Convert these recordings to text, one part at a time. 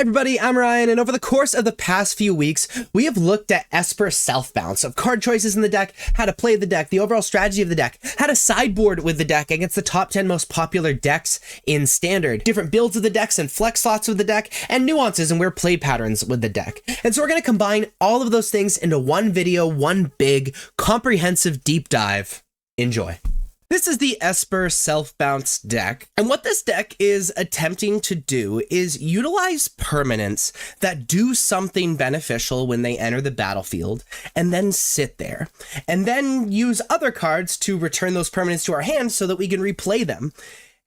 Hi everybody, I'm Ryan, and over the course of the past few weeks, we have looked at Esper Self Bounce of card choices in the deck, how to play the deck, the overall strategy of the deck, how to sideboard with the deck against the top 10 most popular decks in Standard, different builds of the decks and flex slots with the deck, and nuances and weird play patterns with the deck. And so we're going to combine all of those things into one video, one big, comprehensive deep dive. Enjoy. This is the Esper Self Bounce deck, and what this deck is attempting to do is utilize permanents that do something beneficial when they enter the battlefield, and then sit there, and then use other cards to return those permanents to our hand so that we can replay them.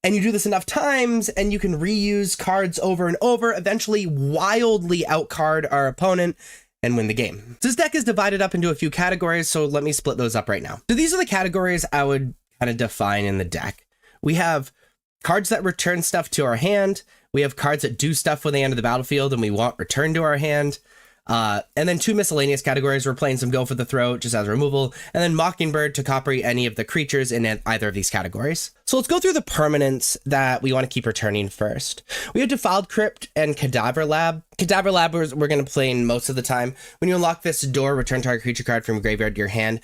And you do this enough times, and you can reuse cards over and over, eventually wildly outcard our opponent, and win the game. This deck is divided up into a few categories, so let me split those up right now. So these are the categories I would kind of define in the deck. We have cards that return stuff to our hand. We have cards that do stuff when they enter the battlefield and we want returned to our hand. And then two miscellaneous categories. We're playing some Go for the Throat just as removal, and then Mockingbird to copy any of the creatures in either of these categories. So let's go through the permanents that we want to keep returning first. We have Defiled Crypt and Cadaver Lab. Cadaver Lab we're going to play in most of the time. When you unlock this door, return target creature card from graveyard to your hand.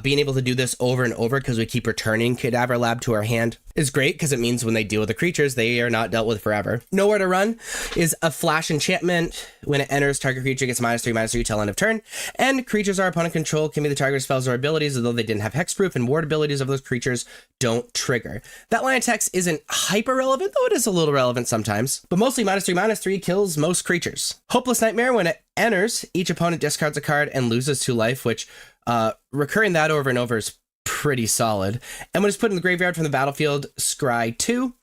Being able to do this over and over because we keep returning Cadaver Lab to our hand is great because it means when they deal with the creatures, they are not dealt with forever. Nowhere to Run is a flash enchantment. When it enters, target creature gets -3/-3 till end of turn, and creatures our opponent control can be the target's spells or abilities, although they didn't have hexproof, and ward abilities of those creatures don't trigger. That line of text isn't hyper relevant, though it is a little relevant sometimes, but mostly -3/-3 kills most creatures. Hopeless Nightmare, when it enters, each opponent discards a card and loses 2 life, which recurring that over and over is pretty solid. And when it's put in the graveyard from the battlefield, scry 2.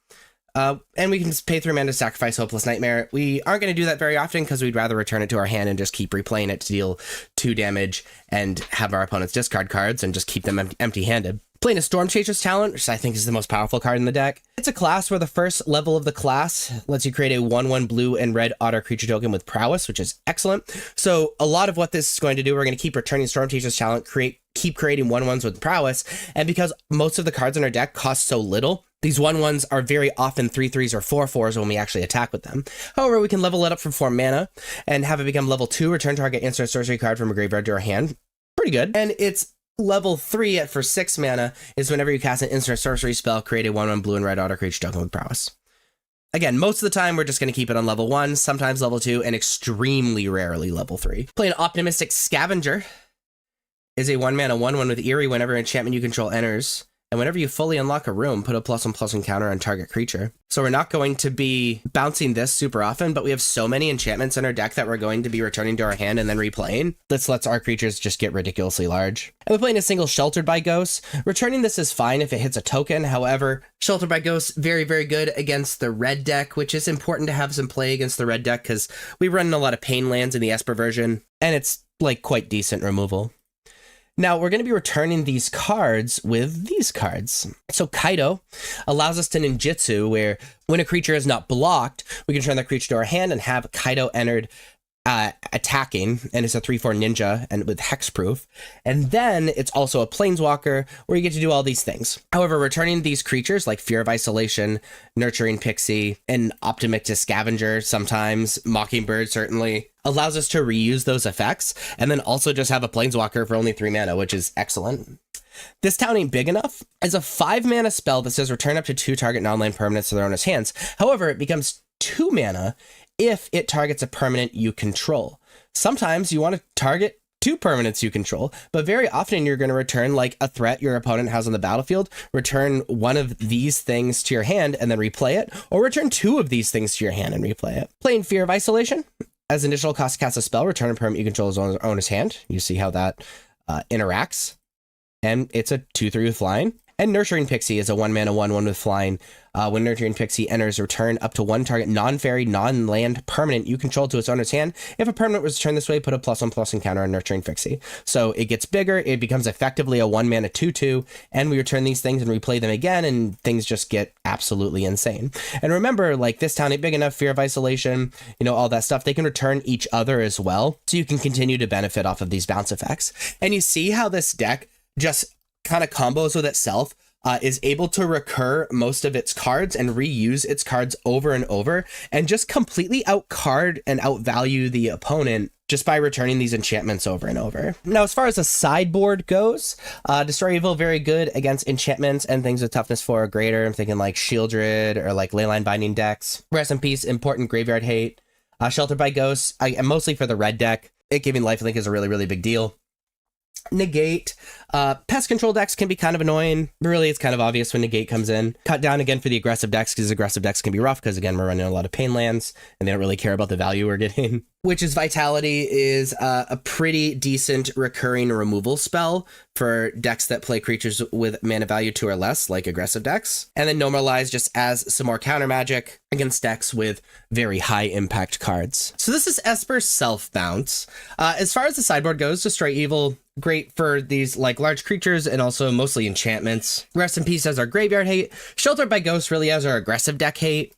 And we can just pay 3 mana to sacrifice Hopeless Nightmare. We aren't going to do that very often because we'd rather return it to our hand and just keep replaying it to deal 2 damage and have our opponents discard cards and just keep them empty-handed. Playing a Storm Chaser's Talent, which I think is the most powerful card in the deck. It's a class where the first level of the class lets you create a 1/1 blue and red otter creature token with prowess, which is excellent. So a lot of what this is going to do, we're going to keep returning Storm Chaser's Talent, keep creating 1/1s with prowess, and because most of the cards in our deck cost so little, these 1/1s are very often 3/3s or 4/4s when we actually attack with them. However, we can level it up for 4 mana and have it become level 2, return target instant sorcery card from a graveyard to our hand. Pretty good. And it's level 3 for 6 mana is whenever you cast an instant sorcery spell, create a 1/1 blue and red otter creature token with prowess. Again, most of the time, we're just going to keep it on level 1, sometimes level 2, and extremely rarely level 3. Playing Optimistic Scavenger is a 1 mana 1/1 with Eerie whenever enchantment you control enters. And whenever you fully unlock a room, put a +1/+1 counter on target creature. So we're not going to be bouncing this super often, but we have so many enchantments in our deck that we're going to be returning to our hand and then replaying. This lets our creatures just get ridiculously large. And we're playing a single Sheltered by Ghosts. Returning this is fine if it hits a token. However, Sheltered by Ghosts, very, very good against the red deck, which is important to have some play against the red deck because we run a lot of pain lands in the Esper version, and it's like quite decent removal. Now, we're going to be returning these cards with these cards. So Kaido allows us to ninjutsu, where when a creature is not blocked, we can turn that creature to our hand and have Kaido entered attacking, and it's a 3/4 ninja and with hexproof. And then it's also a planeswalker where you get to do all these things. However, returning these creatures like Fear of Isolation, Nurturing Pixie, and Optimistic Scavenger, sometimes Mockingbird certainly, allows us to reuse those effects and then also just have a planeswalker for only 3 mana, which is excellent. This Town Ain't Big Enough is a 5 mana spell that says return up to 2 target non-land permanents to their owner's hands. However, it becomes 2 mana if it targets a permanent you control. Sometimes you want to target 2 permanents you control, but very often you're going to return like a threat your opponent has on the battlefield, return one of these things to your hand and then replay it, or return 2 of these things to your hand and replay it. Playing Fear of Isolation. As initial cost to cast a spell, return a permanent you control his owner's hand. You see how that interacts. And it's a 2/3 with flying. And Nurturing Pixie is a 1 mana 1/1 with flying. When Nurturing Pixie enters, return up to 1 target non-fairy, non-land permanent you control to its owner's hand. If a permanent was returned this way, put a +1/+1 counter on Nurturing Pixie. So it gets bigger, it becomes effectively a 1 mana 2/2, and we return these things and replay them again, and things just get absolutely insane. And remember, like, This Town Ain't Big Enough, Fear of Isolation, you know, all that stuff, they can return each other as well, so you can continue to benefit off of these bounce effects. And you see how this deck just kind of combos with itself is able to recur most of its cards and reuse its cards over and over and just completely outcard and outvalue the opponent just by returning these enchantments over and over. Now, as far as the sideboard goes, Destroy Evil, very good against enchantments and things with toughness 4 or greater. I'm thinking like Shieldred or like Leyline Binding decks. Rest in Peace, important graveyard hate. Sheltered by Ghosts, mostly for the red deck. It giving lifelink is a really, really big deal. Negate. Pest control decks can be kind of annoying. Really, it's kind of obvious when Negate comes in. Cut down again for the aggressive decks, because aggressive decks can be rough, because again, we're running a lot of pain lands, and they don't really care about the value we're getting. Witch's Vitality is a pretty decent recurring removal spell for decks that play creatures with mana value 2 or less, like aggressive decks. And then Normalize just as some more counter magic against decks with very high impact cards. So this is Esper Self Bounce. As far as the sideboard goes, Destroy Evil, great for these like large creatures and also mostly enchantments. Rest in Peace as our graveyard hate. Sheltered by Ghosts really as our aggressive deck hate.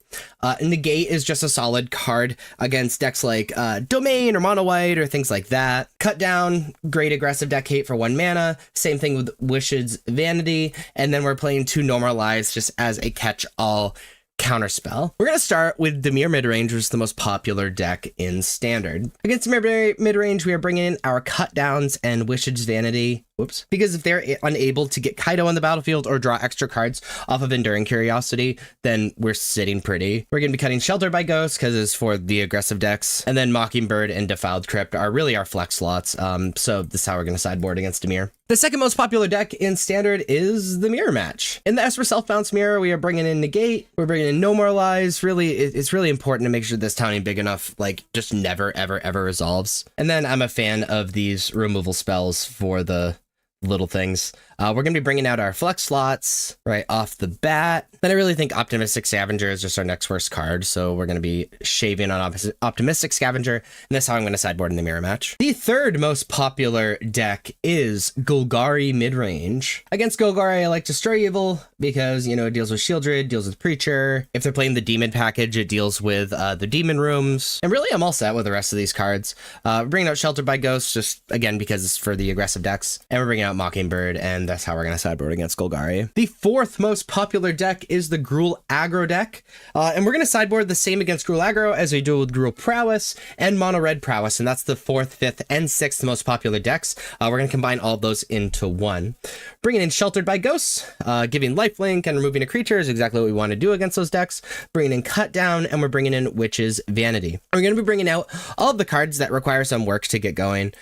Negate is just a solid card against decks like Domain or Mono White or things like that. Cut Down, great aggressive deck hate for 1 mana. Same thing with Wish's Vanity. And then we're playing 2 Normalize just as a catch-all counterspell. We're going to start with Dimir Midrange, which is the most popular deck in Standard. Against Dimir Midrange, we are bringing in our Cut Downs and Wish's Vanity. Whoops. Because if they're unable to get Kaido on the battlefield or draw extra cards off of Enduring Curiosity, then we're sitting pretty. We're going to be cutting Sheltered by Ghosts because it's for the aggressive decks. And then Mockingbird and Defiled Crypt are really our flex slots. So this is how we're going to sideboard against Dimir. The second most popular deck in Standard is the Mirror Match. In the Esper Self Bounce Mirror, we are bringing in Negate. We're bringing in No More Lies. Really, it's really important to make sure this towning big enough, like just never, ever, ever resolves. And then I'm a fan of these removal spells for the little things. We're going to be bringing out our flex slots right off the bat. But I really think Optimistic Scavenger is just our next worst card. So we're going to be shaving on Optimistic Scavenger. And that's how I'm going to sideboard in the Mirror Match. The third most popular deck is Golgari Midrange. Against Golgari, I like Destroy Evil because, you know, it deals with Shieldred, deals with Preacher. If they're playing the Demon package, it deals with the Demon Rooms. And really, I'm all set with the rest of these cards. We're bringing out Sheltered by Ghosts, just again, because it's for the aggressive decks. And we're bringing out Mockingbird, and that's how we're going to sideboard against Golgari. The fourth most popular deck is the Gruul Aggro deck. And we're going to sideboard the same against Gruul Aggro as we do with Gruul Prowess and Mono Red Prowess. And that's the 4th, 5th, and 6th most popular decks. We're going to combine all those into one. Bringing in Sheltered by Ghosts, giving lifelink and removing a creature is exactly what we want to do against those decks. Bringing in Cut Down, and we're bringing in Witch's Vanity. We're going to be bringing out all of the cards that require some work to get going.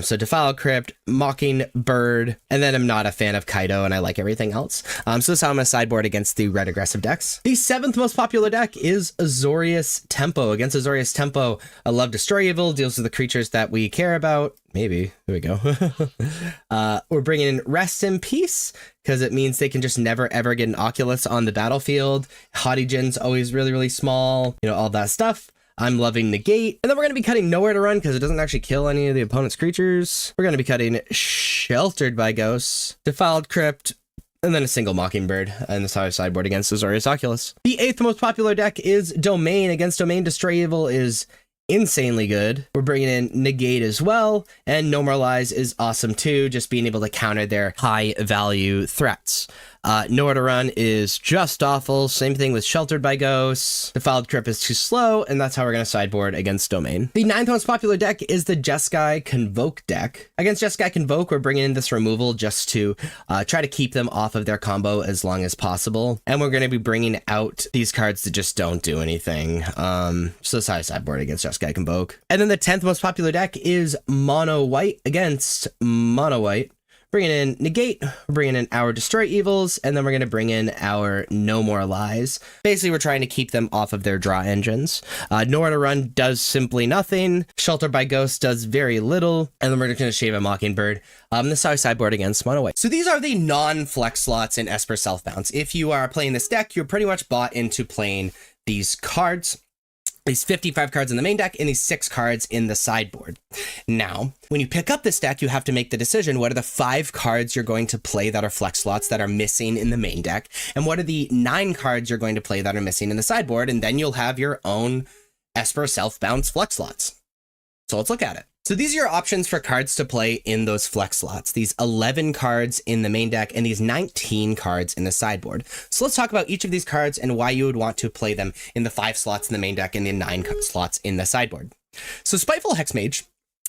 So Defiled Crypt, Mockingbird, and then I'm not a fan of Kaido, and I like everything else. So this is how I'm going to sideboard against the red aggressive decks. The 7th most popular deck is Azorius Tempo. Against Azorius Tempo, I love Destroy Evil, deals with the creatures that we care about. Maybe. There we go. We're bringing in Rest in Peace because it means they can just never ever get an Oculus on the battlefield. Haughty Jin's always really, really small. You know, all that stuff. I'm loving Negate. And then we're going to be cutting Nowhere to Run because it doesn't actually kill any of the opponent's creatures. We're going to be cutting Sheltered by Ghosts, Defiled Crypt, and then a single Mockingbird. And that's how I sideboard against Azorius Oculus. The 8th most popular deck is Domain. Against Domain, Destroy Evil is insanely good. We're bringing in Negate as well, and Normalize is awesome too, just being able to counter their high value threats. Nowhere to Run is just awful. Same thing with Sheltered by Ghosts. Defiled Crypt is too slow, and that's how we're going to sideboard against Domain. The 9th most popular deck is the Jeskai Convoke deck. Against Jeskai Convoke, we're bringing in this removal just to try to keep them off of their combo as long as possible. And we're going to be bringing out these cards that just don't do anything. So that's how I sideboard against Jeskai Convoke. And then the 10th most popular deck is Mono White against Mono White. Bringing in Negate, we're bringing in our Destroy Evils, and then we're going to bring in our No More Lies. Basically, we're trying to keep them off of their draw engines. Nowhere to Run does simply nothing. Shelter by Ghost does very little, and then we're just going to shave a Mockingbird. This is how I sideboard against Mono White. So these are the non-flex slots in Esper Self Bounce. If you are playing this deck, you're pretty much bought into playing these cards. These 55 cards in the main deck and these 6 cards in the sideboard. Now, when you pick up this deck, you have to make the decision, what are the 5 cards you're going to play that are flex slots that are missing in the main deck? And what are the 9 cards you're going to play that are missing in the sideboard? And then you'll have your own Esper Self Bounce flex slots. So let's look at it. So these are your options for cards to play in those flex slots. These 11 cards in the main deck and these 19 cards in the sideboard. So let's talk about each of these cards and why you would want to play them in the 5 slots in the main deck and the 9 slots in the sideboard. So Spiteful Hexmage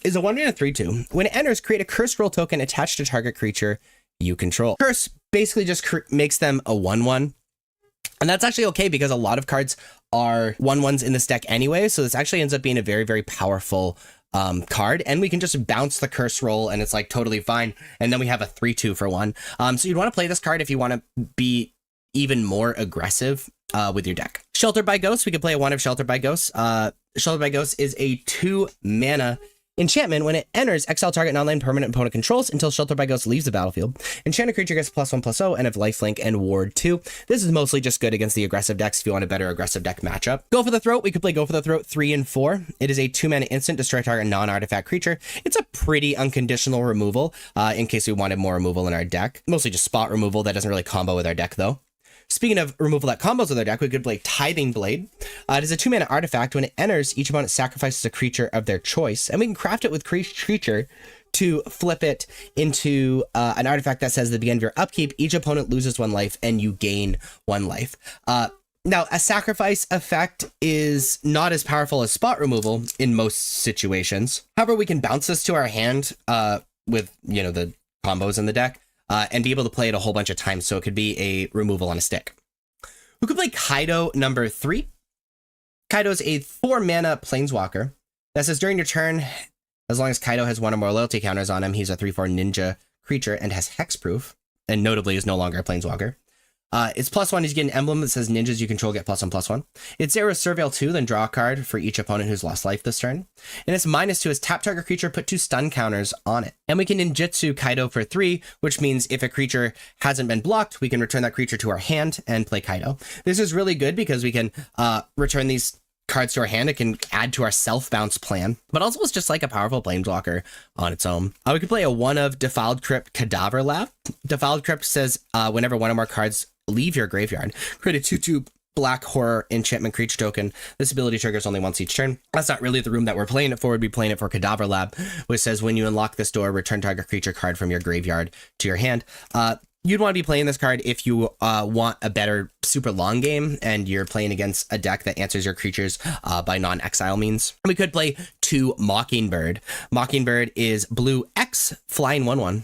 is a 1 and a 3/2. When it enters, create a curse roll token attached to target creature you control. Curse basically just makes them a 1/1. And that's actually okay because a lot of cards are 1/1s in this deck anyway. So this actually ends up being a very, very powerful card, and we can just bounce the curse roll and it's like totally fine. And then we have a 3/2 for 1. So you'd want to play this card if you want to be even more aggressive with your deck. Sheltered by Ghosts, we could play a 1 of Sheltered by Ghosts. Sheltered by Ghosts is a 2 mana enchantment. When it enters, exile target non-land permanent opponent controls until Sheltered by Ghosts leaves the battlefield. Enchanted creature gets +1/+0 and have lifelink and ward 2. This is mostly just good against the aggressive decks if you want a better aggressive deck matchup. Go for the Throat. We could play Go for the Throat 3 and 4. It is a 2 mana instant, destroy target non-artifact creature. It's a pretty unconditional removal in case we wanted more removal in our deck. Mostly just spot removal that doesn't really combo with our deck though. Speaking of removal that combos with our deck, we could play Tithing Blade. It is a 2 mana artifact. When it enters, each opponent sacrifices a creature of their choice, and we can craft it with creature to flip it into an artifact that says at the beginning of your upkeep, each opponent loses 1 life and you gain 1 life. Now, a sacrifice effect is not as powerful as spot removal in most situations. However, we can bounce this to our hand with, you know, the combos in the deck. And be able to play it a whole bunch of times, so it could be a removal on a stick. We could play Kaido number 3. Kaido is a 4 mana planeswalker that says during your turn, as long as Kaido has 1 or more loyalty counters on him, he's a 3/4 ninja creature and has hexproof, and notably is no longer a planeswalker. It's +1 is you get an emblem that says ninjas you control get +1/+1. It's 0 Surveil 2, then draw a card for each opponent who's lost life this turn. And it's -2 is tap target creature, put 2 stun counters on it. And we can ninjutsu Kaido for 3, which means if a creature hasn't been blocked, we can return that creature to our hand and play Kaido. This is really good because we can return these cards to our hand. It can add to our Self Bounce plan, but also it's just like a powerful planeswalker on its own. We could play a 1 of Defiled Crypt Cadaver Lab. Defiled Crypt says whenever 1 or more cards leave your graveyard, create a 2/2 black horror enchantment creature token. This ability triggers only once each turn. That's not really the room that we're playing it for. We'd be playing it for Cadaver Lab, which says when you unlock this door, return target creature card from your graveyard to your hand. You'd want to be playing this card if you want a better super long game and you're playing against a deck that answers your creatures by non-exile means. We could play 2 Mockingbird. Mockingbird is blue X, flying 1/1.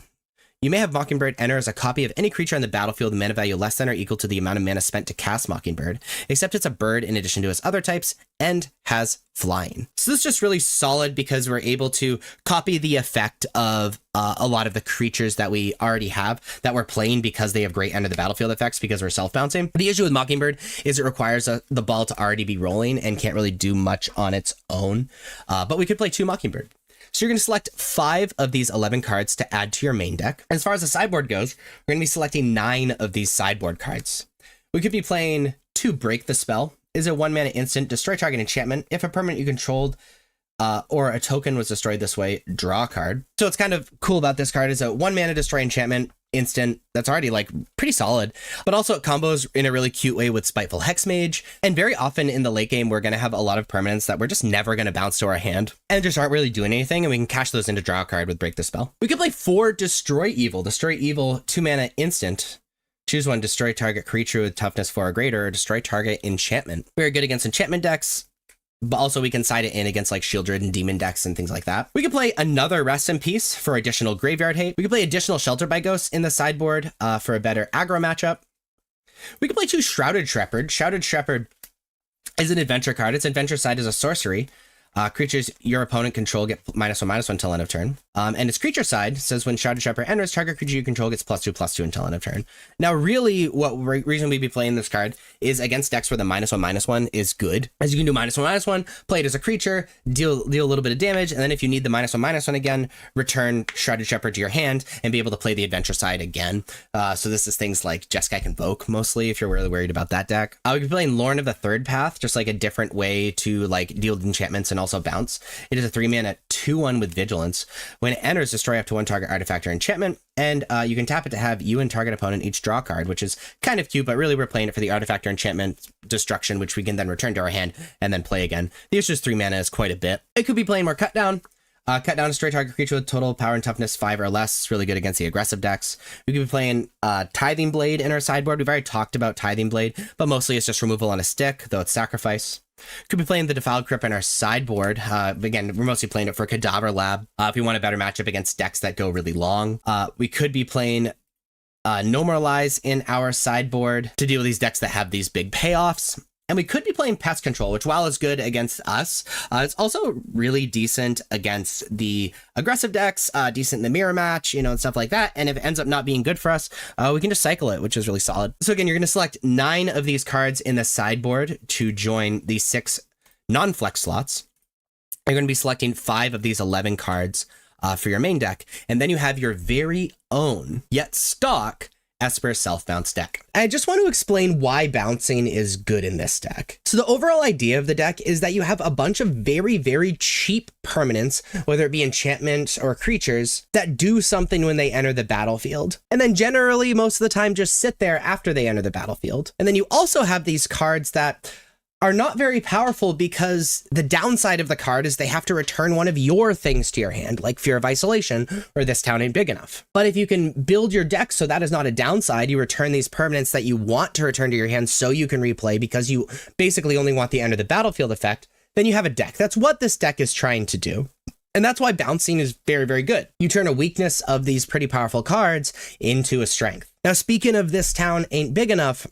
You may have Mockingbird enter as a copy of any creature on the battlefield with mana value less than or equal to the amount of mana spent to cast Mockingbird, except it's a bird in addition to its other types and has flying. So this is just really solid because we're able to copy the effect of a lot of the creatures that we already have that we're playing because they have great end of the battlefield effects because we're self-bouncing. The issue with Mockingbird is it requires the ball to already be rolling and can't really do much on its own, but we could play 2 Mockingbird. So you're going to select 5 of these 11 cards to add to your main deck. As far as the sideboard goes, we're going to be selecting 9 of these sideboard cards. We could be playing 2 Break the Spell. Is a 1 mana instant, destroy target enchantment. If a permanent you controlled or a token was destroyed this way, draw a card. So what's kind of cool about this card is a 1 mana destroy enchantment instant that's already like pretty solid, but also it combos in a really cute way with Spiteful Hexmage. And very often in the late game, we're going to have a lot of permanents that we're just never going to bounce to our hand and just aren't really doing anything. And we can cash those into draw a card with Break the Spell. We could play 4 Destroy Evil. Destroy Evil, 2 mana instant. Choose 1, destroy target creature with toughness 4 or greater, or destroy target enchantment. Very good against enchantment decks, but also we can side it in against like Shieldred and Demon decks and things like that. We could play another Rest in Peace for additional graveyard hate. We could play additional Shelter by Ghosts in the sideboard for a better aggro matchup. We could play 2 Shrouded Shepherd. Shrouded Shepherd is an adventure card. Its adventure side is a sorcery. Creatures your opponent control get -1/-1 until end of turn. And its creature side says when Shrouded Shepherd enters, target creature you control gets +2/+2 until end of turn. Now, really, what reason we'd be playing this card is against decks where the -1/-1 is good. As you can do -1/-1, play it as a creature, deal a little bit of damage, and then if you need the -1/-1 again, return Shrouded Shepherd to your hand and be able to play the adventure side again. So this is things like Jeskai Convoke, mostly, if you're really worried about that deck. We could be playing Lorn of the Third Path, just like a different way to like deal enchantments and also bounce. It is a 3 mana 2/1 with Vigilance. When it enters, destroy up to 1 target artifact or enchantment, and you can tap it to have you and target opponent each draw a card, which is kind of cute, but really we're playing it for the artifact or enchantment destruction, which we can then return to our hand and then play again. The issue is 3 mana is quite a bit. It could be playing more Cut Down. Cut down a stray target creature with total power and toughness 5 or less. It's really good against the aggressive decks. We could be playing Tithing Blade in our sideboard. We've already talked about Tithing Blade, but mostly it's just removal on a stick, though it's sacrifice. Could be playing the Defiled Crypt in our sideboard. Again, we're mostly playing it for Cadaver Lab. If we want a better matchup against decks that go really long. We could be playing No More Lies in our sideboard to deal with these decks that have these big payoffs. And we could be playing Pest Control, which while is good against us, it's also really decent against the aggressive decks, decent in the mirror match, and stuff like that. And if it ends up not being good for us, we can just cycle it, which is really solid. So again, you're going to select 9 of these cards in the sideboard to join the 6 non-flex slots. You're going to be selecting 5 of these 11 cards for your main deck. And then you have your very own, yet stock, Esper Self Bounce deck. I just want to explain why bouncing is good in this deck. So the overall idea of the deck is that you have a bunch of very, very cheap permanents, whether it be enchantments or creatures, that do something when they enter the battlefield. And then generally, most of the time, just sit there after they enter the battlefield. And then you also have these cards that are not very powerful because the downside of the card is they have to return one of your things to your hand, like Fear of Isolation or This Town Ain't Big Enough. But if you can build your deck so that is not a downside, you return these permanents that you want to return to your hand so you can replay because you basically only want the end of the battlefield effect, then you have a deck. That's what this deck is trying to do. And that's why bouncing is very, very good. You turn a weakness of these pretty powerful cards into a strength. Now, speaking of This Town Ain't Big Enough,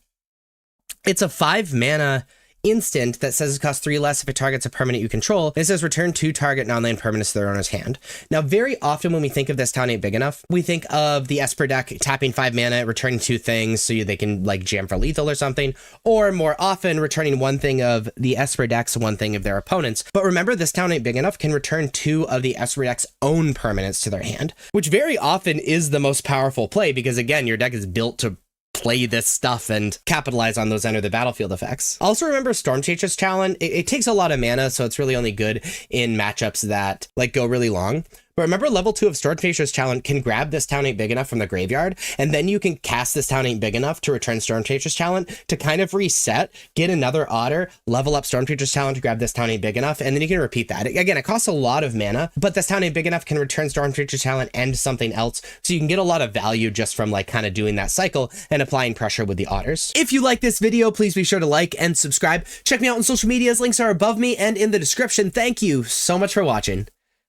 it's a 5 mana instant that says it costs 3 less if it targets a permanent you control. It says return 2 target non-land permanents to their owner's hand. Now, very often when we think of This Town Ain't Big Enough, we think of the Esper deck tapping 5 mana, returning 2 things so they can like jam for lethal or something, or more often returning 1 thing of the Esper deck's 1 thing of their opponents. But remember, This Town Ain't Big Enough can return 2 of the Esper deck's own permanents to their hand, which very often is the most powerful play because, again, your deck is built to play this stuff and capitalize on those enter the battlefield effects. Also remember Stormchaser's Challenge. It takes a lot of mana, so it's really only good in matchups that like go really long. But remember, level 2 of Stormchaser's Challenge can grab This Town Ain't Big Enough from the graveyard, and then you can cast This Town Ain't Big Enough to return Stormchaser's Challenge to kind of reset, get another otter, level up Stormchaser's Challenge to grab This Town Ain't Big Enough, and then you can repeat that. Again, it costs a lot of mana, but This Town Ain't Big Enough can return Stormchaser's Challenge and something else, so you can get a lot of value just from like kind of doing that cycle and applying pressure with the otters. If you like this video, please be sure to like and subscribe. Check me out on social medias. Links are above me and in the description. Thank you so much for watching.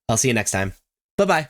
I'll see you next time. Bye-bye.